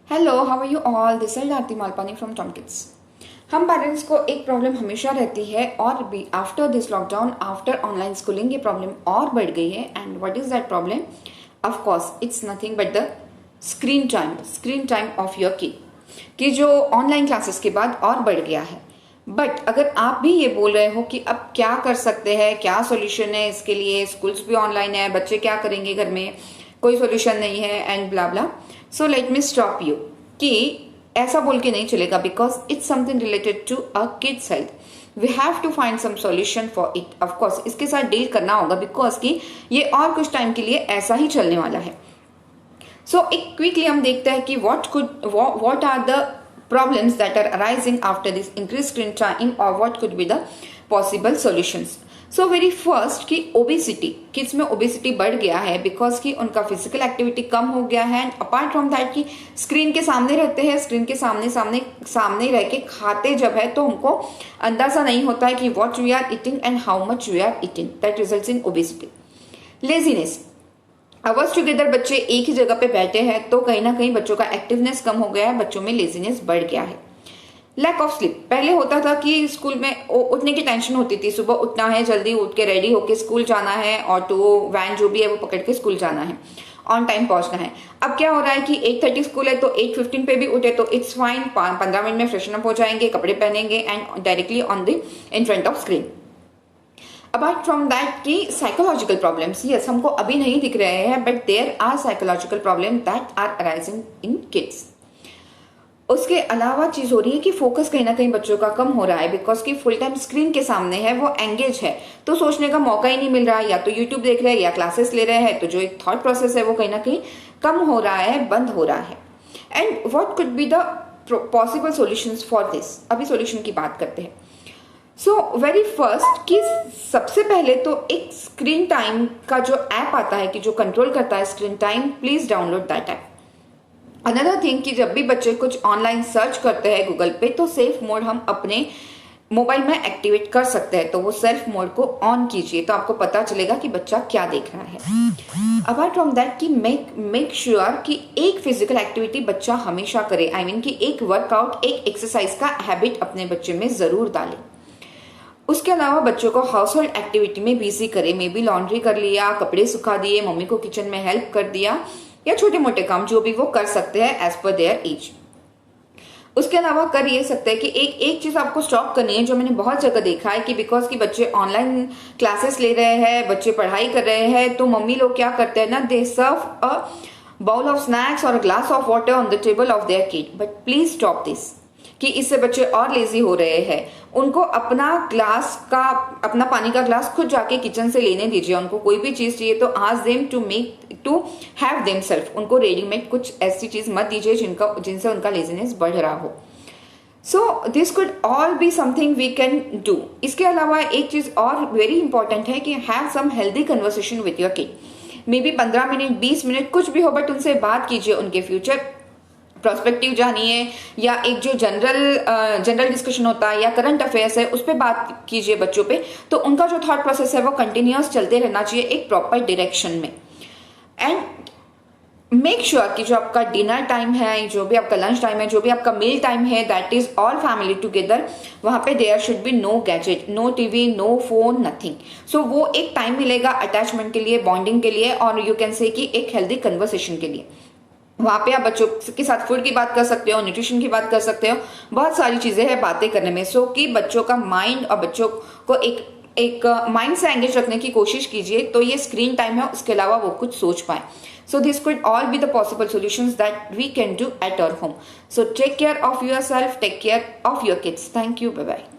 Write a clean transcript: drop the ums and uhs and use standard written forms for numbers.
Hello, how are you all? This is Aarti Malpani from Tom Kids. हम parents को एक problem हमेशा रहती है और भी after this lockdown, after online schooling ये प्रॉब्लम और बढ़ गई है। And what is that problem? Of course it's nothing but the screen time of your kid कि जो ऑनलाइन क्लासेस के बाद और बढ़ गया है। बट अगर आप भी ये बोल रहे हो कि अब क्या कर सकते हैं, क्या सॉल्यूशन है इसके लिए, स्कूल्स भी ऑनलाइन है, बच्चे क्या करेंगे घर में, कोई सॉल्यूशन नहीं है and blah blah, so let me stop you कि ऐसा बोल के नहीं चलेगा because it's something related to a kids health. We have to find some solution for it. Of course इसके साथ डील करना होगा बिकॉज कि ये और कुछ टाइम के लिए ऐसा ही चलने वाला है। सो एक क्विकली हम देखते हैं कि what are the problems that are arising after this increased screen time or what could be the possible solutions. So very first कि ओबेसिटी, किड्स में ओबेसिटी बढ़ गया है बिकॉज कि उनका फिजिकल एक्टिविटी कम हो गया है। एंड अपार्ट फ्रॉम दैट कि स्क्रीन के सामने रहते हैं, स्क्रीन के सामने रह के खाते जब है तो उनको अंदाजा नहीं होता है कि what we are eating and how much we are eating, that results in obesity. Laziness, hours together बच्चे एक ही जगह पे बैठे हैं तो कहीं ना कहीं बच्चों का एक्टिवनेस कम हो गया है, बच्चों में लेजीनेस बढ़ गया है। लैक ऑफ स्लीप, पहले होता था कि स्कूल में उठने की टेंशन होती थी, सुबह उठना है, जल्दी उठ के रेडी होके स्कूल जाना है, ऑटो वैन जो भी है वो पकड़ के स्कूल जाना है, ऑन टाइम पहुंचना है। अब क्या हो रहा है कि 8:30 स्कूल है तो 8:15 पे भी उठे तो इट्स फाइन, 15 मिनट में फ्रेशन अप हो जाएंगे, कपड़े पहनेंगे and directly on the in front of screen. Apart from that की साइकोलॉजिकल प्रॉब्लम्स, यस हमको अभी नहीं दिख रहे हैं but there are psychological problem that are arising in kids. उसके अलावा चीज हो रही है कि फोकस कहीं ना कहीं बच्चों का कम हो रहा है बिकॉज कि फुल टाइम स्क्रीन के सामने है, वो एंगेज है तो सोचने का मौका ही नहीं मिल रहा है, या तो यूट्यूब देख रहे हैं या क्लासेस ले रहे हैं, तो जो एक थॉट प्रोसेस है वो कहीं ना कहीं कम हो रहा है, बंद हो रहा है। And what could be the possible solutions for this? अभी सॉल्यूशन की बात करते हैं। सो वेरी फर्स्ट कि सबसे पहले तो एक स्क्रीन टाइम का जो ऐप आता है कि जो कंट्रोल करता है screen time, please download that app. Another thing कि जब भी बच्चे कुछ ऑनलाइन सर्च करते हैं गूगल पे तो सेफ मोड हम अपने मोबाइल में एक्टिवेट कर सकते हैं, तो वो सेल्फ मोड को ऑन कीजिए तो आपको पता चलेगा कि बच्चा क्या देख रहा है। अपार्ट फ्रॉम दैट कि मेक श्योर कि एक फिजिकल एक्टिविटी बच्चा हमेशा करे, आई मीन कि एक वर्कआउट, एक एक्सरसाइज का हैबिट अपने बच्चे में जरूर डालें। उसके अलावा बच्चों को हाउस होल्ड एक्टिविटी में बिजी करे, मे बी लॉन्ड्री कर लिया, कपड़े सुखा दिए, मम्मी को किचन में हेल्प कर दिया, या छोटे मोटे काम जो भी वो कर सकते हैं एज पर देयर एज। उसके अलावा कर ये सकते हैं कि एक चीज आपको स्टॉप करनी है जो मैंने बहुत जगह देखा है कि बिकॉज कि बच्चे ऑनलाइन क्लासेस ले रहे हैं, बच्चे पढ़ाई कर रहे हैं, तो मम्मी लोग क्या करते हैं ना, दे सर्व अ बाउल ऑफ स्नैक्स और glass of water on the table of their kid. But please stop this कि इससे बच्चे और लेजी हो रहे हैं। उनको अपना पानी का ग्लास खुद जाके किचन से लेने दीजिए। उनको कोई भी चीज चाहिए तो ask them to have themselves. उनको रेडीमेड कुछ ऐसी चीज मत दीजिए जिनसे उनका लेजीनेस बढ़ रहा हो। So this could all be something we can do. इसके अलावा एक चीज और वेरी इंपॉर्टेंट है कि have some healthy conversation with your kid. Maybe 15 minute 20 minute कुछ भी हो, बट उनसे बात कीजिए, उनके फ्यूचर प्रोस्पेक्टिव जानिए, या एक जो जनरल डिस्कशन होता है या करंट अफेयर्स है उस पर बात कीजिए बच्चों पे, तो उनका जो थॉट प्रोसेस है वो कंटिन्यूअस चलते रहना चाहिए एक प्रॉपर डायरेक्शन में। एंड मेक श्योर कि जो आपका डिनर टाइम है, जो भी आपका लंच टाइम है, जो भी आपका मील टाइम है, that is all family together. वहां पे there should be no gadget, no TV, no phone, nothing. So वो एक टाइम मिलेगा अटैचमेंट के लिए, बॉन्डिंग के लिए, और यू कैन से कि एक हेल्दी कन्वर्सेशन के लिए। वहां पे आप बच्चों के साथ फूड की बात कर सकते हो, न्यूट्रिशन की बात कर सकते हो, बहुत सारी चीजें हैं बातें करने में। सो कि बच्चों का माइंड और बच्चों को एक माइंड से एंगेज रखने की कोशिश कीजिए तो ये स्क्रीन टाइम है, उसके अलावा वो कुछ सोच पाए। So this could all be the possible solutions that we can do at our home. So take care of your self, take care of your kids. Thank you, bye bye.